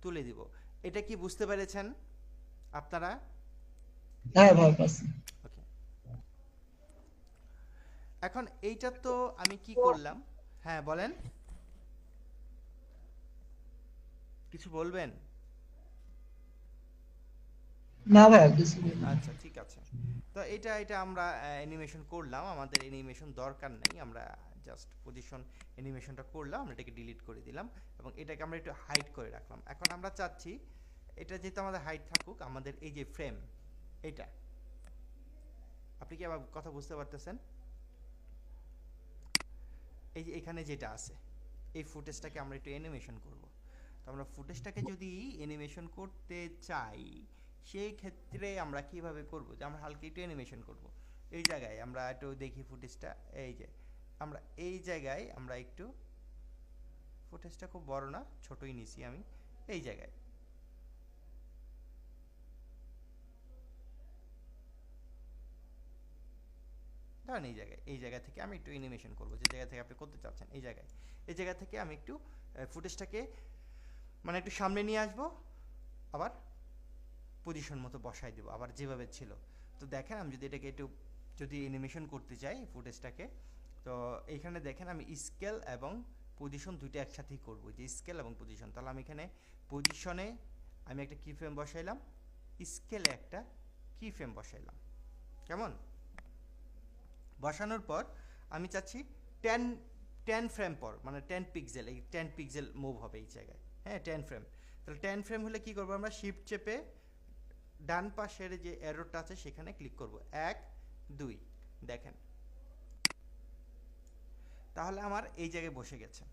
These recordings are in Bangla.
তুলে দিব। এটা কি বুঝতে পেরেছেন আপনারা? হ্যাঁ ভাই পাচ্ছি। ওকে, এখন এইটা তো আমি কি করলাম? হ্যাঁ বলেন, কিছু বলবেন? না ভাই কিছু বলিনি। আচ্ছা ঠিক আছে। তো এটা আমরা অ্যানিমেশন করলাম, আমাদের অ্যানিমেশন দরকার নেই, আমরা জাস্ট পজিশন অ্যানিমেশনটা করলাম, আমরা এটাকে ডিলিট করে দিলাম এবং এটাকে আমরা একটু হাইড করে রাখলাম। এখন আমরা চাচ্ছি এটা যেহেতু আমাদের হাইড থাকুক, আমাদের এই যে ফ্রেম এটা, আপনি কি আমার কথা বুঝতে পারতেছেন? এই যে এখানে যেটা আছে, এই ফুটেজটাকে আমরা একটু অ্যানিমেশন করব। তো আমরা ফুটেজটাকে যদি অ্যানিমেশন করতে চাই, সেই ক্ষেত্রে আমরা কিভাবে করব? যে আমরা হালকা একটু অ্যানিমেশন করব। এই জায়গায় আমরা একটু দেখি ফুটেজটা, এই যে আমরা এই জায়গায় আমরা একটু, ফুটেজটা খুব বড় না, ছোটই নিছি আমি। এই জায়গায় ধরেন এই জায়গা থেকে আমি একটু অ্যানিমেশন করব, যে জায়গা থেকে আপনি করতে চাচ্ছেন এই জায়গায়, এই জায়গা থেকে আমি একটু ফুটেজটাকে মানে একটু সামনে নিয়ে আসবো, আবার পজিশন মতো বসাই দেবো আবার যেভাবে ছিল। তো দেখেন আমি যদি এটাকে একটু যদি অ্যানিমেশন করতে চাই ফুটেজটাকে, তো এইখানে দেখেন আমি স্কেল এবং পজিশন দুইটা একসাথেই করব, যে স্কেল এবং পজিশন। তাহলে আমি এখানে পজিশনে আমি একটা কি ফ্রেম বসাইলাম, স্কেলে একটা কি ফ্রেম বসাইলাম, কেমন? বসানোর পর আমি চাচ্ছি 10 10 ফ্রেম পর, মানে 10 পিক্সেল, এই 10 পিক্সেল মুভ হবে এই জায়গায়। হ্যাঁ 10 ফ্রেম। তাহলে 10 ফ্রেম হলে কি করবো, আমরা শিফট চেপে ডান পাশের যে অ্যারোটা আছে সেখানে ক্লিক করব, 1 2, দেখেন তাহলে আমার এই জায়গায় বসে গেছে।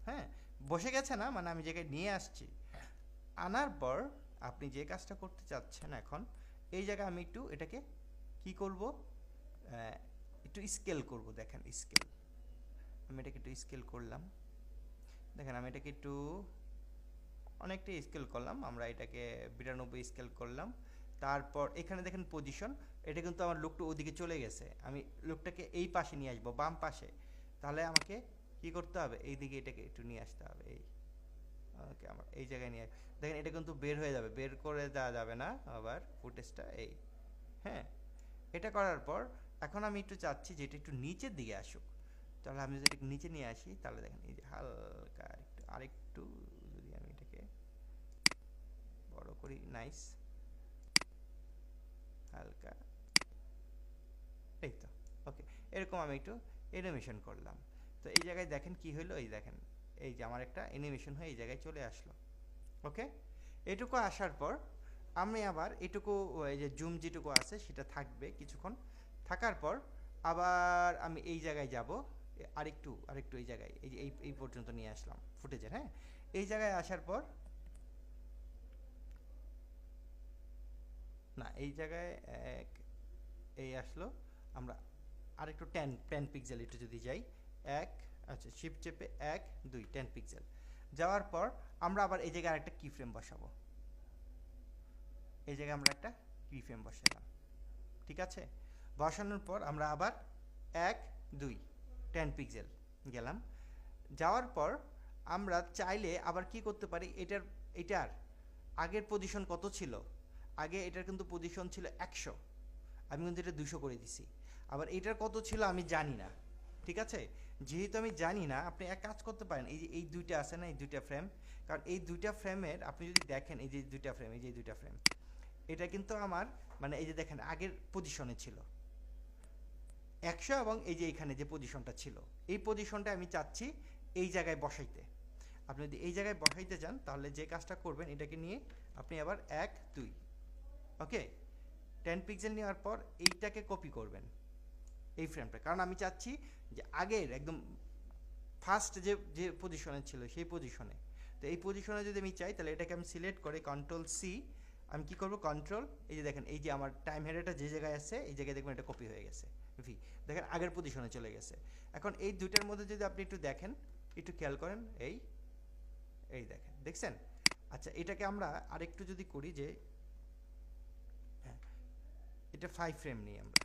হ্যাঁ, বসে গেছে না মানে আমি জায়গায় নিয়ে আসছি। আনার পর আপনি যে কাজটা করতে চাচ্ছেন এখন, এই জায়গায় আমি একটু এটাকে কি করব, একটু স্কেল করব। দেখেন স্কেল, আমি এটাকে একটু স্কেল করলাম, দেখেন আমি এটাকে একটু অনেকটাই স্কেল করলাম, আমরা এটাকে 92 স্কেল করলাম। তারপর এখানে দেখেন পজিশন, এটা কিন্তু আমার লুকটা ওদিকে চলে গেছে, আমি লুকটাকে এই পাশে নিয়ে আসবো, বাম পাশে। তাহলে আমাকে কি করতে হবে, এই দিকে এটাকে একটু নিয়ে আসতে হবে, এই ওকে আমার এই জায়গায় নিয়ে, দেখেন এটা কিন্তু বের হয়ে যাবে, বের করে দেওয়া যাবে না আবার ফুটেজটা, এই হ্যাঁ। এটা করার পর এখন আমি একটু চাচ্ছি যে এটা একটু নিচের দিকে আসুক। তাহলে আমি যদি এটাকে নিচে নিয়ে আসি, তাহলে দেখেন এই যে হালকা আরেকটু আরেকটু যদি আমি এটাকে বড় করি, নাইস, হালকা, এই তো ওকে। এরকম আমি একটু অ্যানিমেশন করলাম। তো এই জায়গায় দেখেন কি হলো, এই দেখেন এই যে আমার একটা অ্যানিমেশন হয়ে এই জায়গায় চলে আসলো। ওকে, এটুকু আসার পর আমি আবার এটুকু, এই যে জুম যেটুকু আছে সেটা থাকবে কিছুক্ষণ, থাকার পর আবার আমি এই জায়গায় যাব, আরেকটু আরেকটু এই জায়গায়, এই যে এই পর্যন্ত নিয়ে আসলাম ফুটেজের। হ্যাঁ, এই জায়গায় আসার পর, না এই জায়গায় এক, এই আসলো, আমরা আরেকটু 10 পিক্সেল একটু যদি যাই, এক, আচ্ছা শিফট চেপে 1 2 10 পিক্সেল যাওয়ার পর আমরা আবার এই জায়গায় আরেকটা কি ফ্রেম বসাবো, এই জায়গায় আমরা একটা কি ফ্রেম বসালাম, ঠিক আছে? বসানোর পর আমরা আবার 1 2 10 পিক্সেল গেলাম, যাওয়ার পর আমরা চাইলে আবার কি করতে পারি, এটার আগের পজিশন কত ছিল, আগে এটার কিন্তু পজিশন ছিল 100, আমি কিন্তু এটা 200 করে দিছি। আবার এটার কত ছিল আমি জানি না, ঠিক আছে? যেহেতু আমি জানি না, আপনি এক কাজ করতে পারেন, এই যে এই দুইটা আছে না, এই দুইটা ফ্রেম, কারণ এই দুইটা ফ্রেমের আপনি যদি দেখেন, এই যে দুইটা ফ্রেম, এই যে দুইটা ফ্রেম, এটা কিন্তু আমার মানে এই যে দেখেন আগের পজিশনে ছিল 100, এবং এই যে এখানে যে পজিশনটা ছিল, এই পজিশনটা আমি চাচ্ছি এই জায়গায় বসাইতে। আপনি যদি এই জায়গায় বসাইতে চান, তাহলে যে কাজটা করবেন, এটাকে নিয়ে আপনি আবার 1 2, ওকে, 10 পিক্সেল নেওয়ার পর এইটাকে কপি করবেন এই ফ্রেমটা, কারণ আমি চাচ্ছি যে আগের একদম ফার্স্ট যে যে পজিশনে ছিল সেই পজিশনে। তো এই পজিশনে যদি আমি চাই, তাহলে এটাকে আমি সিলেক্ট করে কন্ট্রোল সি, আমি কি করব, কন্ট্রোল, এই যে দেখেন এই যে আমার টাইম হেডারটা যে জায়গায় আছে, এই জায়গায় দেখবেন এটা কপি হয়ে গেছে, ভি, দেখেন আগের পজিশনে চলে গেছে। এখন এই দুইটার মধ্যে যদি আপনি একটু দেখেন, একটু খেয়াল করেন, এই এই দেখেন, দেখছেন? আচ্ছা এটাকে আমরা আরেকটু যদি করি যে, হ্যাঁ, এটা 5 ফ্রেম নিই আমরা,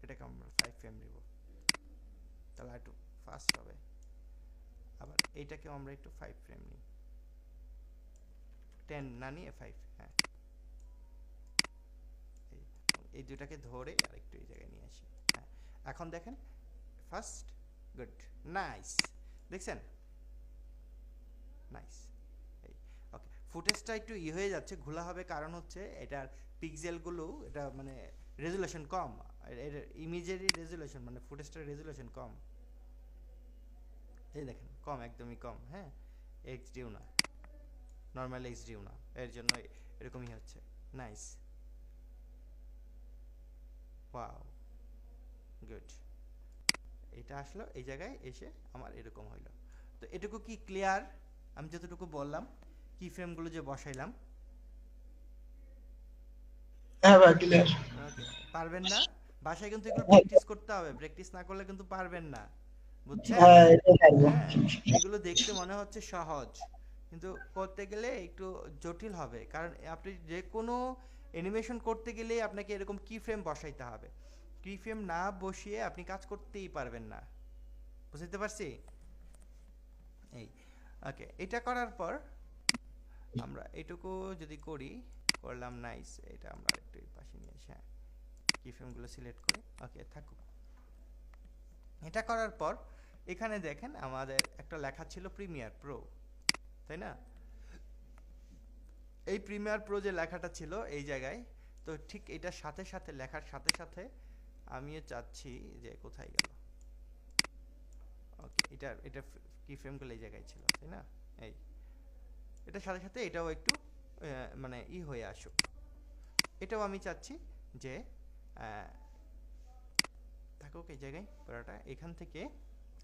এটাকে আমরা 5 ফ্রেম নিব, তাহলে একটু ফাস্ট হবে। আবার এইটাকেও আমরা একটু 5 ফ্রেম নিই, 10 না নিয়ে 5, হ্যাঁ এই দুটাকে ধরে আরেকটু এই জায়গায় নিয়ে আসি। হ্যাঁ এখন দেখেন ফার্স্ট, গুড, নাইস, দেখছেন, নাইস। এই ওকে, ফুটেজটা একটু হয়ে যাচ্ছে, ঘোলা হবে, কারণ হচ্ছে এটার পিক্সেলগুলো, এটা মানে রেজুলেশন কম, এর ইমেজেরই রেজুলেশন মানে ফুটেজটার রেজুলেশন কম, এই দেখেন কম, একদমই কম। হ্যাঁ এইচডিও না, নর্মাল এইচডিও না, এর জন্য এরকমই হচ্ছে। Nice, wow, good. এটা আসলো এই জায়গায় এসে আমার এরকম হইলো। তো এটুকু কি ক্লিয়ার? আমি যতটুকু বললাম কি ফ্রেমগুলো যে বসাইলাম। হ্যাঁ ভাই ক্লিয়ার। ওকে, পারবেন না? বাসায় কিন্তু এগুলো হ্যাঁ প্র্যাকটিস করতে হবে, প্র্যাকটিস না করলে কিন্তু পারবেন না, বুঝছেন? হ্যাঁ, এটা পারবো। হ্যাঁ, এগুলো দেখতে মনে হচ্ছে সহজ, কিন্তু করতে গেলে একটু জটিল হবে, কারণ আপনি যে কোনো অ্যানিমেশন করতে গেলে আপনাকে এরকম কি ফ্রেম বসাইতে হবে। কি ফ্রেম না বসিয়ে আপনি কাজ করতেই পারবেন না, বুঝতে পারছি? এই ওকে, এটা করার পর আমরা এটুকু যদি করি, করলাম, নাইস। এটা আমরা একটু এই পাশে নিয়ে এসে কি ফ্রেমগুলো সিলেক্ট করে ওকে থাকুক। এটা করার পর এখানে দেখেন আমাদের একটা লেখা ছিল প্রিমিয়ার প্রো, তাই না? এই প্রিমিয়ার প্রো যে লেখাটা ছিল এই জায়গায়, তো ঠিক এটার সাথে সাথে লেখার সাথে সাথে আমিও চাচ্ছি যে কোথায় গেল, ওকে এটা কি ফ্রেমগুলো এই জায়গায় ছিল, তাই না? এই এটার সাথে সাথে এটাও একটু মানে হয়ে আসুক। এটাও আমি চাচ্ছি যে থাকুক এই জায়গায় পুরোটা। এখান থেকে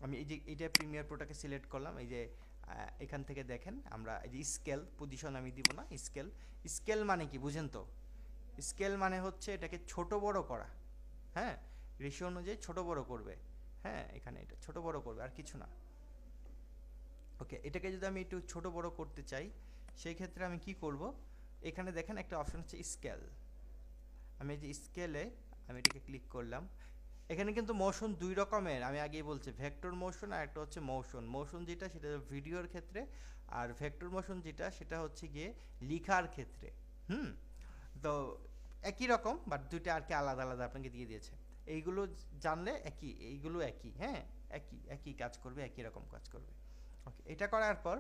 আমি এই যে এইটা প্রিমিয়ার প্রোটাকে সিলেক্ট করলাম, এই যে এখান থেকে দেখেন আমরা এই যে স্কেল পজিশন আমি দিব না, স্কেল, স্কেল মানে কি বুঝেন তো? স্কেল মানে হচ্ছে এটাকে ছোট বড় করা, হ্যাঁ রেশিও অনুযায়ী ছোট বড় করবে, হ্যাঁ এখানে এটা ছোট বড় করবে আর কিছু না। ওকে, এটাকে যদি আমি একটু ছোট বড় করতে চাই সেই ক্ষেত্রে আমি কি করব, এখানে দেখেন একটা অপশন হচ্ছে স্কেল, আমি এই যে স্কেলে আমি এটাকে ক্লিক করলাম। এখানে কিন্তু মোশন দুই রকমের, আমি আগেই বলছি, ভেক্টর মোশন আর একটা হচ্ছে মোশন। মোশন যেটা সেটা ভিডিওর ক্ষেত্রে, আর ভেক্টর মোশন যেটা সেটা হচ্ছে গিয়ে লিখার ক্ষেত্রে। তো একই রকম, বাট দুইটা আর কি আলাদা আলাদা আপনাকে দিয়ে দিয়েছে। এইগুলো জানলে একই, এইগুলো একই, হ্যাঁ একই একই কাজ করবে, একই রকম কাজ করবে। ওকে, এটা করার পর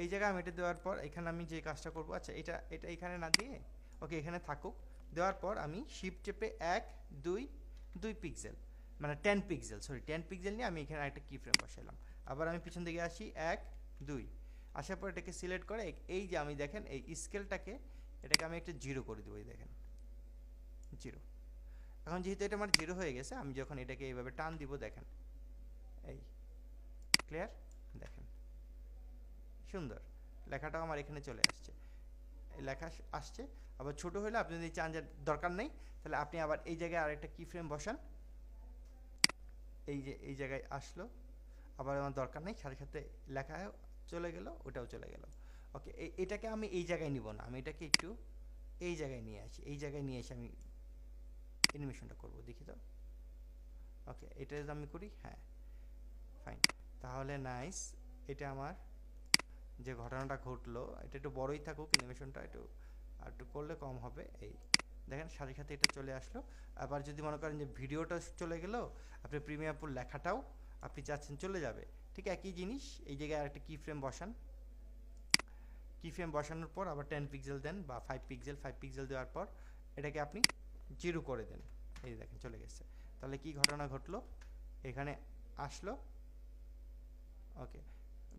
এই জায়গায় আমি এটা দেওয়ার পর এখানে আমি যে কাজটা করব, আচ্ছা এটা এটা এখানে না দিয়ে ওকে এখানে থাকুক। দেওয়ার পর আমি শিফট চেপে 1 2 2 পিক্সেল মানে 10 পিক্সেল, সরি 10 পিক্সেল নিয়ে আমি এখানে একটা কি ফ্রেম বসাইলাম। আবার আমি পিছন দিকে আসি 1 2, আসার পর এটাকে সিলেক্ট করে এই যে আমি দেখেন এই স্কেলটাকে এটাকে আমি একটা 0 করে দেবো, এই দেখেন 0। এখন যেহেতু এটা আমার 0 হয়ে গেছে, আমি যখন এটাকে এইভাবে টান দিব দেখেন, এই ক্লিয়ার, দেখেন সুন্দর লেখাটাও আমার এখানে চলে আসছে, লেখা আসছে। আবার ছোট হলে আপনি যদি চান যে দরকার নেই, তাহলে আপনি আবার এই জায়গায় আরেকটা কি ফ্রেম বসান, এই যে এই জায়গায় আসলো, আবার আমার দরকার নেই, সাথে সাথে লেখা চলে গেল, ওটাও চলে গেল। ওকে, এটাকে আমি এই জায়গায় নিব না, আমি এটাকে একটু এই জায়গায় নিয়ে আসি, এই জায়গায় নিয়ে এসে আমি অ্যানিমেশনটা করব, দেখি তো। ওকে, এটা যদি আমি করি, হ্যাঁ ফাইন, তাহলে নাইস। এটা আমার যে ঘটনাটা ঘটলো এটা একটু বড়ই থাকুক, অ্যানিমেশনটা একটু আর একটু করলে কম হবে। এই দেখেন সাথে সাথে এটা চলে আসলো। আবার যদি মনে করেন যে ভিডিওটা চলে গেল, আপনি প্রিমিয়ার প্রো লেখাটাও আপনি চাচ্ছেন চলে যাবে, ঠিক একই জিনিস এই জায়গায় আরেকটা কি ফ্রেম বসান। কি ফ্রেম বসানোর পর আবার 10 পিক্সেল দেন বা 5 পিক্সেল দেওয়ার পর এটাকে আপনি 0 করে দেন, এই দেখেন চলে গেছে। তাহলে কি ঘটনা ঘটলো, এখানে আসলো। ওকে,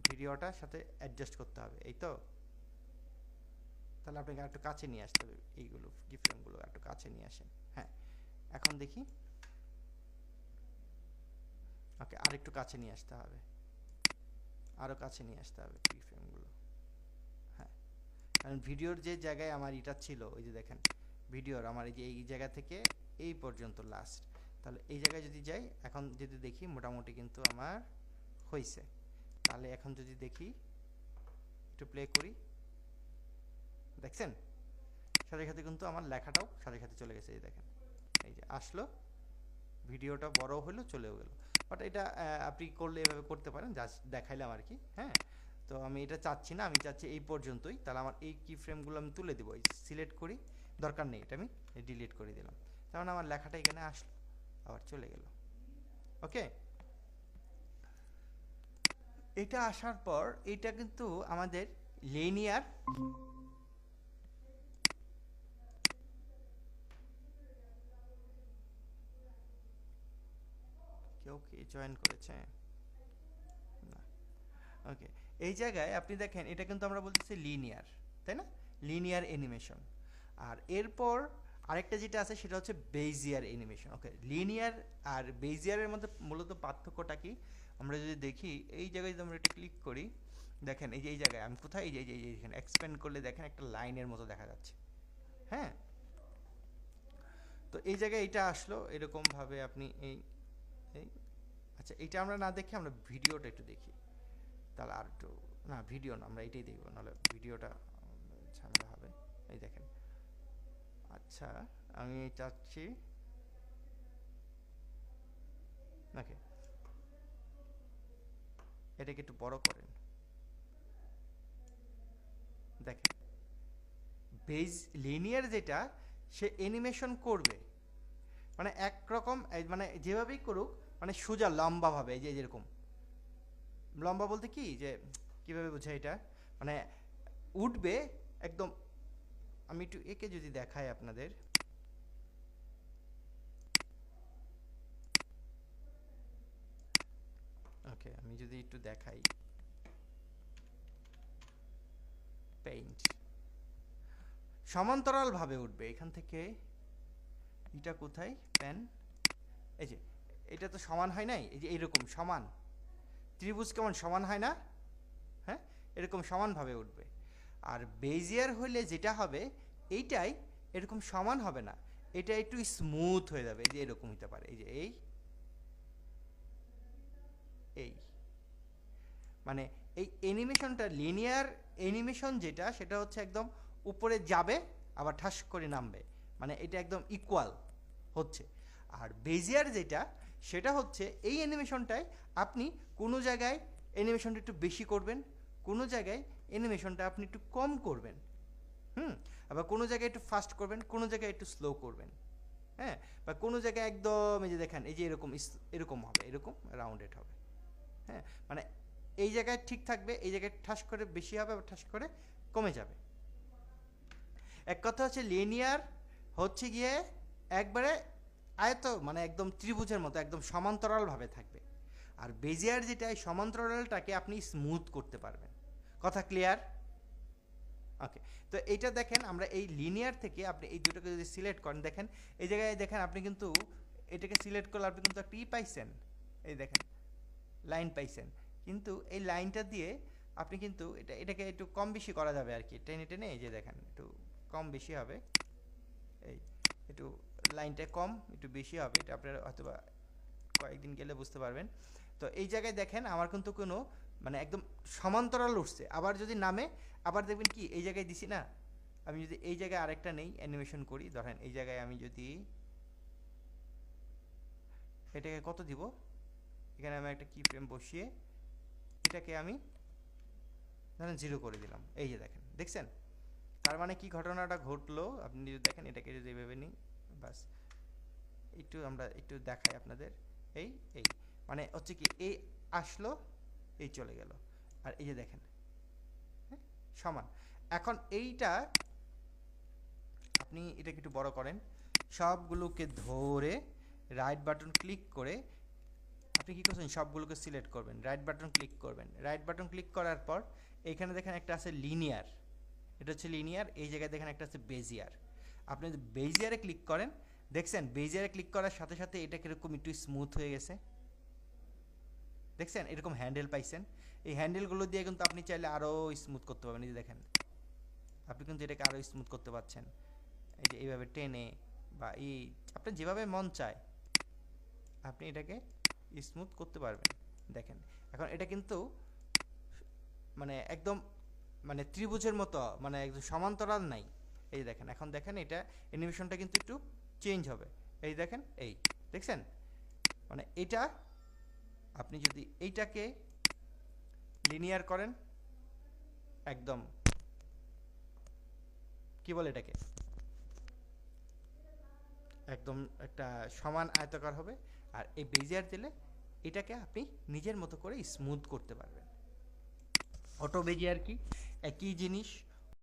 ভিডিওটার সাথে অ্যাডজাস্ট করতে হবে, এই তো। তাহলে আপনাকে একটু কাছে নিয়ে আসতে হবে, এইগুলো কি ফ্রেমগুলো একটু কাছে নিয়ে আসেন। হ্যাঁ এখন দেখি, ওকে আর একটু কাছে নিয়ে আসতে হবে, আরও কাছে নিয়ে আসতে হবে কি ফ্রেমগুলো। হ্যাঁ, কারণ ভিডিওর যে জায়গায় আমার এটা ছিল, ওই যে দেখেন ভিডিওর আমার এই যে এই জায়গা থেকে এই পর্যন্ত লাস্ট, তাহলে এই জায়গায় যদি যাই, এখন যদি দেখি মোটামুটি কিন্তু আমার হয়েছে। তাহলে এখন যদি দেখি একটু প্লে করি, দেখছেন সাথে সাথে কিন্তু আমার লেখাটাও সাথে সাথে চলে গেছে, এই দেখেন এই যে আসলো, ভিডিওটা বড় হলো চলেও গেল। বাট এটা আপনি করলে এভাবে করতে পারেন, জাস্ট দেখাইলাম আর কি। হ্যাঁ, তো আমি এটা চাচ্ছি না, আমি চাচ্ছি এই পর্যন্তই। তাহলে আমার এই কি ফ্রেমগুলো আমি তুলে দেবো, সিলেক্ট করি, দরকার নেই, এটা আমি ডিলিট করে দিলাম। তার মানে আমার লেখাটা এখানে আসলো, আবার চলে গেল। ওকে, এটা আসার পর এটা কিন্তু আমাদের লিনিয়ার, কেউ কি জয়েন করেছে না? ওকে, এই জায়গায় আপনি দেখেন এটা কিন্তু আমরা বলতেছি লিনিয়ার, তাই না? Linear animation. আর এরপর আরেকটা যেটা আছে সেটা হচ্ছে বেজিয়ার অ্যানিমেশন। ওকে, লিনিয়ার আর বেজিয়ারের মধ্যে মূলত পার্থক্যটা কি আমরা যদি দেখি, এই জায়গায় যদি আমরা এটা ক্লিক করি, দেখেন এই যে এই জায়গায় আমি কোথায়, এই যে এখানে এক্সপ্যান্ড করলে দেখেন একটা লাইনের মতো দেখা যাচ্ছে। হ্যাঁ, তো এই জায়গায় এটা আসলো এরকমভাবে আপনি এই এই আচ্ছা, এটা আমরা না দেখে আমরা ভিডিওটা একটু দেখি, তাহলে আর একটু, না ভিডিও না, আমরা এটাই দেখবো, নাহলে ভিডিওটা ঝামেলা হবে। এই দেখেন, আচ্ছা আমি চাচ্ছি, ওকে এটাকে একটু বড় করেন। দেখেন বেজ লিনিয়ার যেটা, সে অ্যানিমেশন করবে মানে একরকম, মানে যেভাবেই করুক, মানে সোজা লম্বাভাবে, এই যে যেরকম লম্বা বলতে কি, যে কীভাবে বোঝায় এটা, মানে উঠবে একদম। আমি একটু একে যদি দেখাই আপনাদের, ওকে আমি যদি একটু দেখাই, পেইন্ট সমান্তরালভাবে উঠবে এখান থেকে, এটা কোথায় পেন, এই যে এটা তো সমান হয় নাই, এই যে এইরকম সমান ত্রিভুজ কেমন সমান হয় না, হ্যাঁ এরকম সমানভাবে উঠবে। আর বেজিয়ার হলে যেটা হবে, এইটাই এরকম সমান হবে না, এটা একটু স্মুথ হয়ে যাবে, এই যে এরকম হতে পারে, এই যে এই এই মানে এই অ্যানিমেশনটা, লিনিয়ার অ্যানিমেশন যেটা, সেটা হচ্ছে একদম উপরে যাবে আবার ঠাস করে নামবে, মানে এটা একদম ইকুয়াল হচ্ছে। আর বেজিয়ার যেটা, সেটা হচ্ছে এই অ্যানিমেশনটায় আপনি কোনো জায়গায় অ্যানিমেশনটা একটু বেশি করবেন, কোনো জায়গায় অ্যানিমেশনটা আপনি একটু কম করবেন, আবার কোনো জায়গায় একটু ফাস্ট করবেন, কোনো জায়গায় একটু স্লো করবেন, হ্যাঁ, বা কোনো জায়গায় একদম এই যে দেখেন এই যে এরকম এরকম হবে, এরকম রাউন্ডেড হবে, হ্যাঁ, মানে এই জায়গায় ঠিক থাকবে, এই জায়গায় ঠাস করে বেশি হবে, আবার ঠাস করে কমে যাবে। এক কথা হচ্ছে লিনিয়ার হচ্ছে গিয়ে একবারে আয়ত, মানে একদম ত্রিভুজের মতো একদম সমান্তরালভাবে থাকবে। আর বেজিয়ার যেটা, এই সমান্তরালটাকে আপনি স্মুথ করতে পারবেন। কথা ক্লিয়ার? ওকে, তো এইটা দেখেন আমরা এই লিনিয়ার থেকে আপনি এই দুটোকে যদি সিলেক্ট করেন, দেখেন এই জায়গায় দেখেন আপনি কিন্তু এটাকে সিলেক্ট করলে আপনি কিন্তু একটা পাইছেন, এই দেখেন লাইন পাইছেন, কিন্তু এই লাইনটা দিয়ে আপনি কিন্তু এটাকে একটু কম বেশি করা যাবে আর কি, টেনে টেনে, এই যে দেখেন একটু কম বেশি হবে, এই একটু লাইনটা কম একটু বেশি হবে, এটা আপনারা হয়তোবা কয়েকদিন গেলে বুঝতে পারবেন। তো এই জায়গায় দেখেন আমার কিন্তু কোনো মানে একদম সমান্তরাল উঠছে, আবার যদি নামে আবার দেখবেন কি এই জায়গায় দিছি না, আমি যদি এই জায়গায় আরেকটা নেই অ্যানিমেশন করি, ধরেন এই জায়গায় আমি যদি এটাকে কত দিব, এখানে আমি একটা কি ফ্রেম বসিয়ে এটাকে আমি ধরেন 0 করে দিলাম, এই যে দেখেন, দেখছেন তার মানে কি ঘটনাটা ঘটলো আপনি যদি দেখেন, এটাকে যদি এভাবে নিই, বাস একটু আমরা একটু দেখাই আপনাদের, এই এই মানে হচ্ছে কি এই আসলো, এই চলে গেল, আর এই যে দেখেন সমান। এখন এইটা আপনি এটাকে একটু বড় করেন, সবগুলোকে ধরে রাইট বাটন ক্লিক করে আপনি কী করছেন, সবগুলোকে সিলেক্ট করবেন, রাইট বাটন ক্লিক করবেন, রাইট বাটন ক্লিক করার পর এইখানে দেখেন একটা আছে লিনিয়ার, এটা হচ্ছে লিনিয়ার, এই জায়গায় দেখেন একটা আছে বেজিয়ার। আপনি যদি বেজিয়ারে ক্লিক করেন, দেখছেন বেজিয়ারে ক্লিক করার সাথে সাথে এটা কীরকম একটু স্মুথ হয়ে গেছে, দেখছেন এরকম হ্যান্ডেল পাইছেন, এই হ্যান্ডেলগুলো দিয়ে কিন্তু আপনি চাইলে আরও স্মুথ করতে পারবেন, এই যে দেখেন আপনি কিন্তু এটাকে আরও স্মুথ করতে পারছেন, এই যে এইভাবে টেনে বা এই আপনার যেভাবে মন চায় আপনি এটাকে স্মুথ করতে পারবেন। দেখেন এখন এটা কিন্তু মানে একদম মানে ত্রিভুজের মতো, মানে একদম সমান্তরাল নাই, এই দেখেন এখন দেখেন এটা অ্যানিমেশনটা কিন্তু একটু চেঞ্জ হবে, এই দেখেন এই দেখছেন, মানে এটা আপনি যদি এইটাকে লিনিয়ার করেন একদম কি বলে এটাকে, একদম একটা সমান আয়তাকার হবে। আর এই বেজিয়ার দিলে এটাকে আপনি নিজের মতো করে স্মুথ করতে পারবেন। অটো বেজিয়ার কি, একই জিনিস,